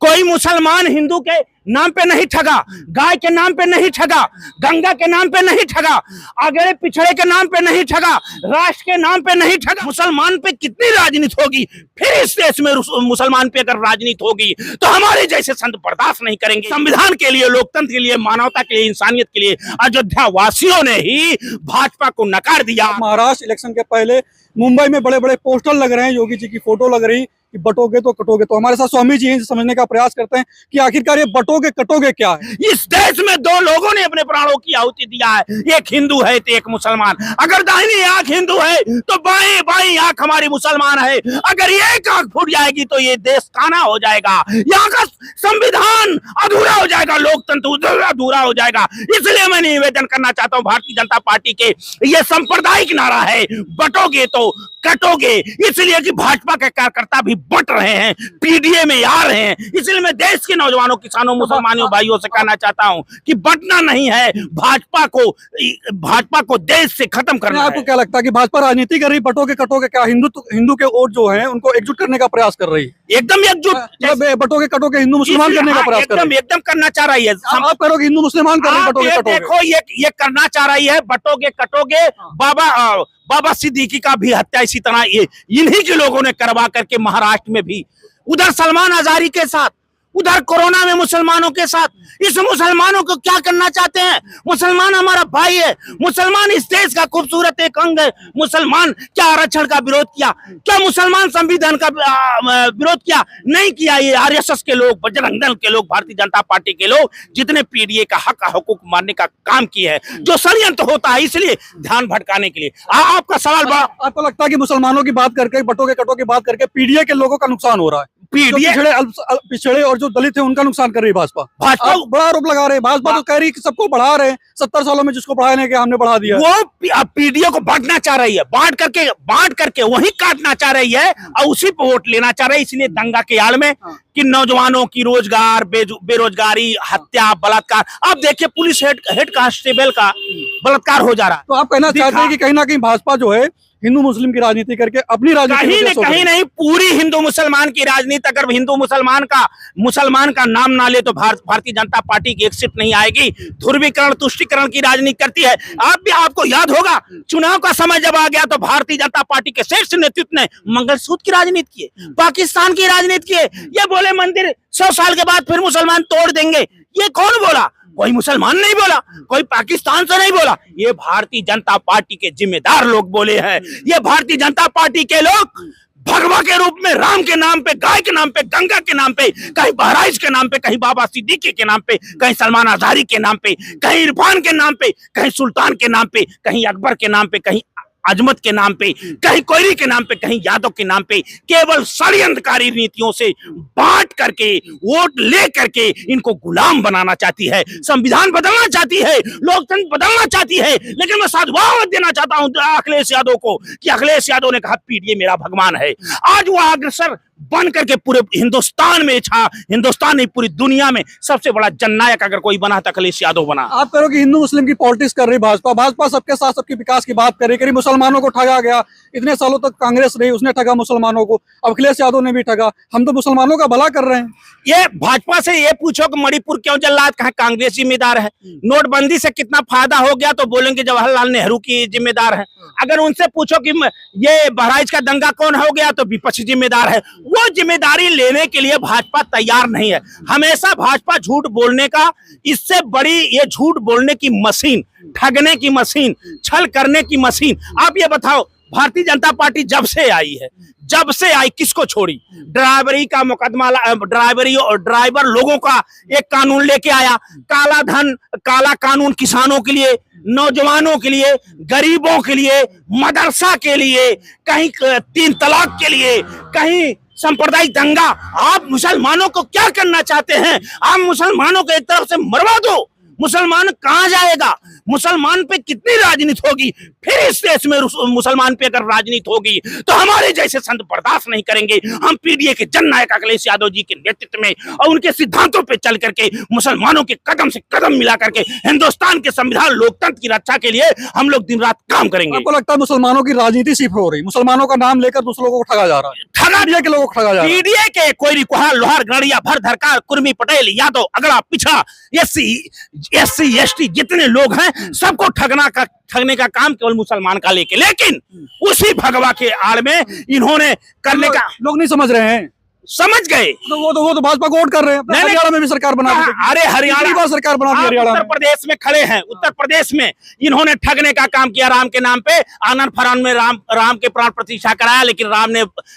कोई मुसलमान हिंदू के नाम पे नहीं ठगा, गाय के नाम पे नहीं ठगा, गंगा के नाम पे नहीं ठगा, अगड़े पिछड़े के नाम पे नहीं ठगा, राष्ट्र के नाम पे नहीं ठगा। मुसलमान पे कितनी राजनीति होगी, फिर इस देश में मुसलमान पे अगर राजनीति होगी तो हमारे जैसे संत बर्दाश्त नहीं करेंगे। संविधान के लिए, लोकतंत्र के लिए, मानवता के लिए, इंसानियत के लिए अयोध्या वासियों ने ही भाजपा को नकार दिया। महाराष्ट्र इलेक्शन के पहले मुंबई में बड़े बड़े पोस्टर लग रहे हैं, योगी जी की फोटो लग रही कि बटोगे तो कटोगे। तो हमारे साथ स्वामी जी हैं, समझने का प्रयास करते हैं कि आखिरकार ये बटोगे कटोगे क्या है। इस देश में दो लोगों ने अपने प्राणों की आहुति दिया है, एक हिंदू है तो एक मुसलमान। अगर दाहिनी आंख हिंदू है तो बाएं बाएं आंख हमारी मुसलमान है। अगर एक आंख फूट जाएगी तो ये देश काना हो जाएगा, यहाँ का संविधान अधूरा हो जाएगा, लोकतंत्र अधूरा हो जाएगा। इसलिए मैं निवेदन करना चाहता हूँ भारतीय जनता पार्टी के, ये सांप्रदायिक नारा है, बटोगे तो कटोगे, इसलिए कि भाजपा के कार्यकर्ता भी बट रहे हैं, पीडीए में आ रहे हैं। इसलिए मैं देश के नौजवानों, किसानों, मुसलमानों भाइयों से कहना चाहता हूं कि बटना नहीं है, भाजपा को देश से खत्म करना है। आपको क्या लगता है कि भाजपा राजनीति कर रही, बटोगे कटोगे क्या, हिंदू के वोट जो है उनको एकजुट करने का प्रयास कर रही है? एकदम एकजुट, बटोगे कटोगे हिंदू मुसलमान करने का प्रयास कर रही है। एकदम करना चाह रही है। आप करोगे हिंदू मुसलमान कर रहे हैं, बटोगे कटोगे। देखो ये करना चाह रही है, बटोगे कटोगे। बाबा सिद्दीकी का भी हत्या इसी तरह ये इन्हीं के लोगों ने करवा करके महाराष्ट्र में भी, उधर सलमान आजारी के साथ, उधर कोरोना में मुसलमानों के साथ। इस मुसलमानों को क्या करना चाहते हैं? मुसलमान हमारा भाई है, मुसलमान इस देश का खूबसूरत एक अंग है। मुसलमान क्या आरक्षण का विरोध किया? क्या मुसलमान संविधान का विरोध किया? नहीं किया। ये आरएसएस के लोग, बजरंग दल के लोग, भारतीय जनता पार्टी के लोग जितने पीडीए का हक हुकूक मारने का काम किए हैं, जो षड्यंत्र होता है, इसलिए ध्यान भटकाने के लिए। आपका सवाल बड़ा, आपको लगता है कि मुसलमानों की बात करके, बटोगे कटोगे बात करके पीडीए के लोगों का नुकसान हो रहा है? पीडीए पिछड़े और जो दलित है उनका नुकसान कर रही है भाजपा। बड़ा आरोप लगा रहे हैं। भाजपा तो कह रही है कि सबको बढ़ा रहे हैं, 70 सालों में जिसको बढ़ाने के हमने बढ़ा दिया। वो पीडीए को बांटना चाह रही है, बांट करके वही काटना चाह रही है और उसी पे वोट लेना चाह रही है। इसलिए दंगा के आड़ में कि नौजवानों की रोजगार, बेरोजगारी, हत्या, बलात्कार। आप देखिए पुलिस हेड कांस्टेबल का बलात्कार हो जा रहा है। तो आप कहना चाहते हैं कि कहीं ना कहीं भाजपा जो है हिंदू मुस्लिम की राजनीति करके अपनी राजनीति कहीं नहीं, पूरी हिंदू मुसलमान की राजनीति। अगर हिंदू मुसलमान का नाम ना ले तो भारतीय जनता पार्टी की एक सीट नहीं आएगी। ध्रुवीकरण, तुष्टीकरण की राजनीति करती है। आपको याद होगा, चुनाव का समय जब आ गया तो भारतीय जनता पार्टी के शीर्ष नेतृत्व ने मंगलसूत्र की राजनीति की, पाकिस्तान की राजनीति की। ये बोले मंदिर 100 साल के बाद फिर मुसलमान तोड़ देंगे। ये कौन बोला? कोई मुसलमान नहीं बोला, कोई पाकिस्तान से नहीं बोला। ये भारतीय जनता पार्टी के जिम्मेदार लोग बोले हैं। ये भारतीय जनता पार्टी के लोग भगवा के रूप में राम के नाम पे, गाय के नाम पे, गंगा के नाम पे, कहीं बहराइच के नाम पे, कहीं बाबा सिद्दीकी के नाम पे, कहीं सलमान आजारी के नाम पे, कहीं इरफान के नाम पे, कहीं सुल्तान के नाम पे, कहीं अकबर के नाम पे, कहीं अजमत के नाम पे, कहीं कोयरी के नाम पे, कहीं यादव के नाम पे, केवल षड्यंत्रकारी नीतियों से बांट करके, वोट ले करके इनको गुलाम बनाना चाहती है। संविधान बदलना चाहती है, लोकतंत्र बदलना चाहती है। लेकिन मैं साधुवाद देना चाहता हूं अखिलेश यादव को कि अखिलेश यादव ने कहा पीडीए मेरा भगवान है। आज वो अग्रसर बन करके पूरे हिंदुस्तान में हिंदुस्तान नहीं पूरी दुनिया में सबसे बड़ा जननायक अगर कोई बना तो अखिलेश यादव बना। आप करो कि हिंदू मुस्लिम की पॉलिटिक्स कर रही भाजपा सबके साथ सबके विकास की बात कर रही, मुसलमानों को ठगा गया। इतने सालों तक कांग्रेस रही, उसने ठगा मुसलमानों को, अखिलेश यादव ने भी ठगा। हम तो मुसलमानों का भला कर रहे हैं। ये भाजपा से ये पूछो कि मणिपुर क्यों जल रहा है, कहा कांग्रेस जिम्मेदार है। नोटबंदी से कितना फायदा हो गया तो बोलेंगे जवाहरलाल नेहरू की जिम्मेदार है। अगर उनसे पूछो कि ये बहराइच का दंगा कौन हो गया तो विपक्ष जिम्मेदार है। वो जिम्मेदारी लेने के लिए भाजपा तैयार नहीं है। हमेशा भाजपा झूठ बोलने का, इससे बड़ी ये झूठ बोलने की मशीन, ठगने की मशीन, छल करने की मशीन। आप ये बताओ, भारतीय जनता पार्टी जब से आई किसको छोड़ी? ड्राइवरी का मुकदमा, ड्राइवरी और ड्राइवर लोगों का एक कानून लेके आया। काला धन, काला कानून किसानों के लिए, नौजवानों के लिए, गरीबों के लिए, मदरसा के लिए, कहीं 3 तलाक के लिए, कहीं सांप्रदायिक दंगा। आप मुसलमानों को क्या करना चाहते हैं? आप मुसलमानों को एक तरफ से मरवा दो, मुसलमान कहां जाएगा? मुसलमान पे कितनी राजनीति होगी? फिर इस देश में मुसलमान पे अगर राजनीति होगी तो हमारे जैसे संत बर्दाश्त नहीं करेंगे। हम पीडीए के जननायक अखिलेश यादव जी के नेतृत्व में और उनके सिद्धांतों पे चल करके मुसलमानों के कदम से कदम मिला करके हिंदुस्तान के संविधान लोकतंत्र की रक्षा के लिए हम लोग दिन रात काम करेंगे। आपको लगता है मुसलमानों की राजनीति सिर्फ हो रही, मुसलमानों का नाम लेकर दूसरों को ठगा जा रहा है, ठगा के लोगों को ठगा जा रहा है? पीडीए के कोई कुहार लोहार गणरिया भर धरकार कुर्मी पटेल यादव अगड़ा पिछड़ा एससी एसटी जितने लोग हैं सबको ठगने का काम केवल मुसलमान का लेके, लेकिन उसी भगवा के आड़ में इन्होंने करने का लोग नहीं समझ रहे हैं। समझ गए तो वो तो भाजपा को वोट कर रहे हैं। हरियाणा में भी सरकार बना दी। अरे हरियाणा सरकार बना दी हरियाणा उत्तर प्रदेश में खड़े हैं। उत्तर प्रदेश में इन्होंने ठगने का काम किया राम के नाम पे। आनंद फरान में राम के प्राण प्रतिष्ठा कराया, लेकिन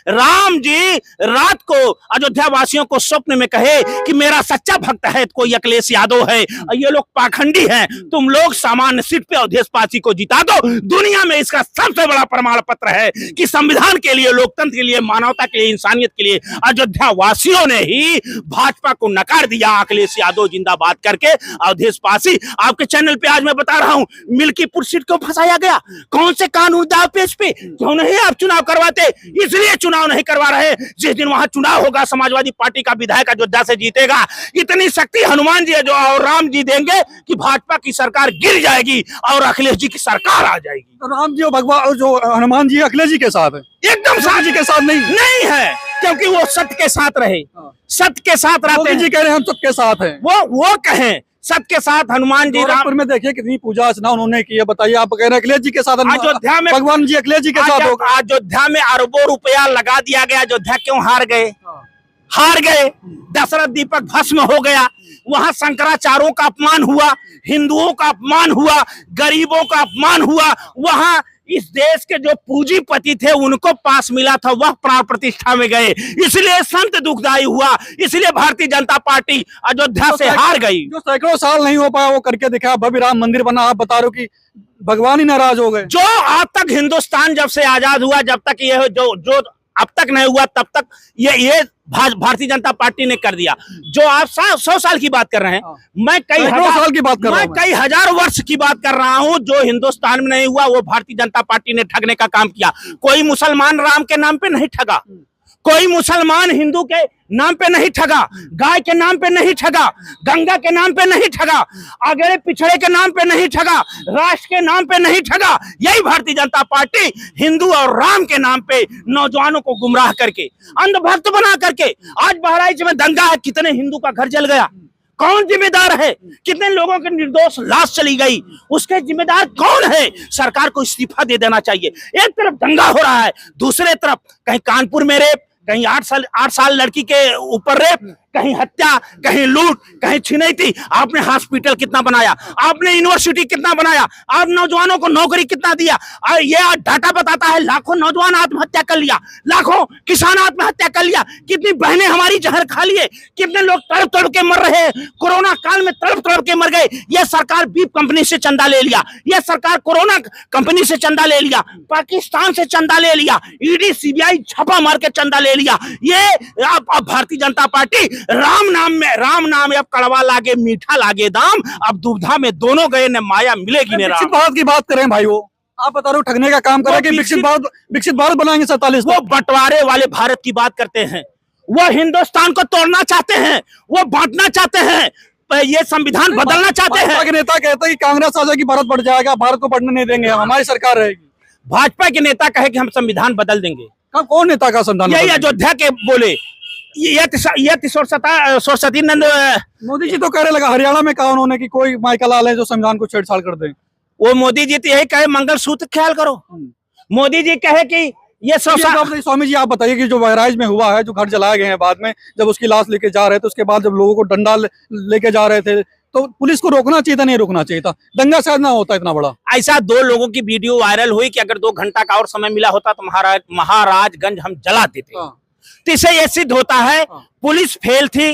राम जी रात को अयोध्या वासियों को स्वप्न में कहे कि मेरा सच्चा भक्त है कोई अखिलेश यादव है, ये लोग पाखंडी हैं, तुम लोग सामान्य सीट पे अवधेश पासी को जिता दो। दुनिया में इसका सबसे बड़ा प्रमाण पत्र है कि संविधान के लिए, लोकतंत्र के लिए, मानवता के लिए, इंसानियत के लिए अयोध्या वासियों ने ही भाजपा को नकार दिया। अखिलेश यादव जिंदाबाद करके अवधेश पासी, आपके चैनल पे आज मैं बता रहा हूं मिल्कीपुर सीट क्यों फंसाया गया, कौन से कानून दाव पेश पे, क्यों नहीं आप चुनाव करवाते? इसलिए चुनाव नहीं करवा रहे। जिस दिन वहां चुनाव होगा समाजवादी पार्टी का विधायक अयोध्या से जीतेगा, इतनी शक्ति हनुमान जी जो और राम जी देंगे कि भाजपा की सरकार गिर जाएगी और अखिलेश जी की सरकार आ जाएगी। तो राम जी और भगवान जो हनुमान जी अखिलेश जी के साथ है, एकदम साथ जी के साथ नहीं है, क्योंकि वो सत्य के साथ रहे, सत्य के साथ रहते हैं। जी कह रहे हैं हम सबके साथ हैं, वो कहें सत्य के साथ। हनुमान जी गोरखपुर में देखिए कितनी पूजा अर्चना उन्होंने की है, बताइए। आप कह रहे हैं अखिलेश जी के साथ, अयोध्या में भगवान जी अखिलेश जी के साथ होगा। अयोध्या में अरबों रुपया लगा दिया गया, अयोध्या क्यों हार गए? दशरथ दीपक भस्म हो गया, वहां शंकराचार्यों का अपमान हुआ, हिंदुओं का अपमान हुआ, गरीबों का अपमान हुआ। वहां इस देश के जो पूंजीपति थे उनको पास मिला था, वह प्राण प्रतिष्ठा में गए, इसलिए संत दुखदाई हुआ, इसलिए भारतीय जनता पार्टी अयोध्या से हार गई। जो सैकड़ों साल नहीं हो पाया वो करके दिखा, भव्य राम मंदिर बना। आप बता रहे हो कि भगवान ही नाराज हो गए। जो आज तक हिंदुस्तान जब से आजाद हुआ, जब तक ये जो अब तक नहीं हुआ तब तक ये भारतीय जनता पार्टी ने कर दिया। जो आप 100 साल की बात कर रहे हैं, मैं कई साल की बात कर रहा हूं, मैं कई हजार वर्ष की बात कर रहा हूं। जो हिंदुस्तान में नहीं हुआ वो भारतीय जनता पार्टी ने ठगने का काम किया। कोई मुसलमान राम के नाम पे नहीं ठगा, कोई मुसलमान हिंदू के नाम पे नहीं ठगा, गाय के नाम पे नहीं ठगा, गंगा के नाम पे नहीं ठगा, अगड़े पिछड़े के नाम पे नहीं ठगा, राष्ट्र के नाम पे नहीं ठगा। यही भारतीय जनता पार्टी हिंदू और राम के नाम पे नौजवानों को गुमराह करके, अंधभक्त बना करके, आज बहराइच में दंगा है, कितने हिंदू का घर जल गया, कौन जिम्मेदार है? कितने लोगों के निर्दोष लाश चली गई, उसके जिम्मेदार कौन है? सरकार को इस्तीफा दे देना चाहिए। एक तरफ दंगा हो रहा है, दूसरे तरफ कहीं कानपुर में रेप, कहीं 8 साल लड़की के ऊपर रेप, कहीं हत्या, कहीं लूट, कहीं छिनैती। आपने हॉस्पिटल कितना बनाया, आपने यूनिवर्सिटी कितना बनाया, आप नौजवानों को नौकरी कितना दिया? ये डाटा बताता है लाखों नौजवान आत्महत्या कर लिया, लाखों किसान आत्महत्या कर लिया, कितनी बहनें हमारी जहर खा लिए, कितने लोग तड़प तड़प के मर रहे हैं, कोरोना काल में तड़प तड़प के मर गए। ये सरकार बीप कंपनी से चंदा ले लिया, ये सरकार कोरोना कंपनी से चंदा ले लिया, पाकिस्तान से चंदा ले लिया, ईडी सीबीआई छापा मार के चंदा ले लिया। ये अब भारतीय जनता पार्टी राम नाम में अब कड़वा लागे मीठा लागे दाम, अब दुविधा में दोनों गए, न माया मिलेगी न राम। भारत की बात करें भाई, वो आप बता रहे हो ठगने का काम करे कि विकसित भारत बनाएंगे 47। वो बंटवारे वाले भारत की बात करते हैं, वो हिंदुस्तान को तोड़ना चाहते हैं, वो बांटना चाहते हैं, ये संविधान बदलना चाहते हैं। भाजपा के नेता कहते हैं कि कांग्रेस आ जाएगी भारत बढ़ जाएगा, भारत को बढ़ने नहीं देंगे, हमारी सरकार रहेगी। भाजपा के नेता कहे कि हम संविधान बदल देंगे। कौन नेता का संविधान? यही अयोध्या के बोले, ये सरस्वती नंद मोदी जी तो कह रहे लगा, हरियाणा में कहा उन्होंने कि कोई माइकल लाल है जो संविधान को छेड़छाड़ कर दे। वो मोदी जी तो यही कहे मंगलसूत्र ख्याल करो। मोदी जी कहे कि ये स्वामी जी आप बताइए कि जो बहराइच में हुआ है, जो घर जलाए गए हैं, बाद में जब उसकी लाश लेके जा रहे थे, उसके बाद जब लोगों को डंडा लेके जा रहे थे, तो पुलिस को रोकना चाहिए था, नहीं रोकना चाहिए था? दंगा शायद ना होता इतना बड़ा। ऐसा 2 लोगों की वीडियो वायरल हुई कि अगर 2 घंटा का और समय मिला होता तो महाराजगंज हम जला देते। तो इससे ये सिद्ध होता है पुलिस फेल थी,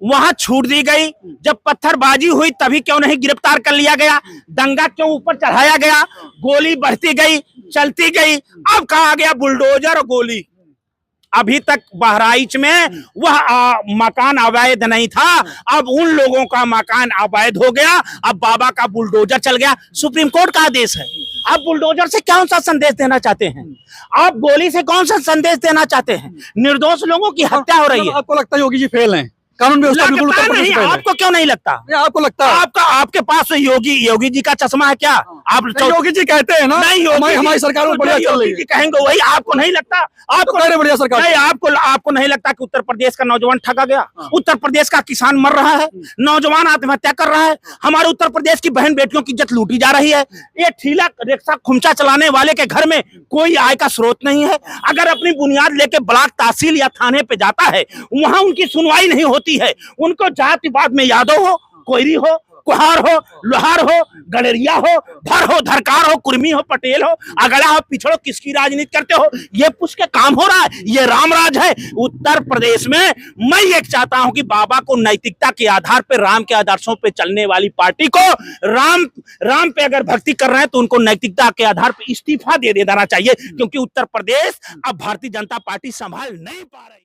वहां छूट दी गई। जब पत्थरबाजी हुई तभी क्यों नहीं गिरफ्तार कर लिया गया? दंगा क्यों ऊपर चढ़ाया गया? गोली बढ़ती गई, चलती गई, अब कहा गया बुलडोजर और गोली। अभी तक बहराइच में वह मकान अवैध नहीं था, अब उन लोगों का मकान अवैध हो गया। अब बाबा का बुलडोजर चल गया। सुप्रीम कोर्ट का आदेश है। आप बुलडोजर से कौन सा संदेश देना चाहते हैं? आप गोली से कौन सा संदेश देना चाहते हैं? निर्दोष लोगों की हत्या हो रही है। आपको लगता है योगी जी फेल हैं? कानून व्यवस्था बिल्कुल उत्तर प्रदेश नहीं, फेल है। आपको क्यों नहीं लगता? आपको लगता है? आपके पास तो योगी जी का चश्मा है क्या? आप योगी जी कहते हैं ना, नहीं, हमारी सरकार में बढ़िया चल रही है। कहेंगे वही, आपको नहीं लगता? आपको तो बढ़िया सरकार नहीं, आपको नहीं लगता कि उत्तर प्रदेश का नौजवान ठगा गया? उत्तर प्रदेश का किसान मर रहा है, नौजवान आत्महत्या कर रहा है, हमारे उत्तर प्रदेश की बहन बेटियों की इज्जत लूटी जा रही है। ये ठेला रिक्शा खुमचा चलाने वाले के घर में कोई आय का स्रोत नहीं है। अगर अपनी बुनियाद लेके ब्लॉक तहसील या थाने पे जाता है, वहां उनकी सुनवाई नहीं होती है। उनको जातिवाद में यादव हो, कोयरी हो, कुहार हो, लोहार हो, गडरिया हो, धर हो, धरकार हो, कुर्मी हो, पटेल हो, अगड़ा हो, पिछड़ो, किसकी राजनीति करते हो? ये पूछ के काम हो रहा है? ये रामराज है उत्तर प्रदेश में। मैं ये चाहता हूं कि बाबा को नैतिकता के आधार पर, राम के आदर्शों पे चलने वाली पार्टी को, राम पे अगर भक्ति कर रहे हैं तो उनको नैतिकता के आधार पर इस्तीफा दे देना चाहिए, क्योंकि उत्तर प्रदेश अब भारतीय जनता पार्टी संभाल नहीं पा रही।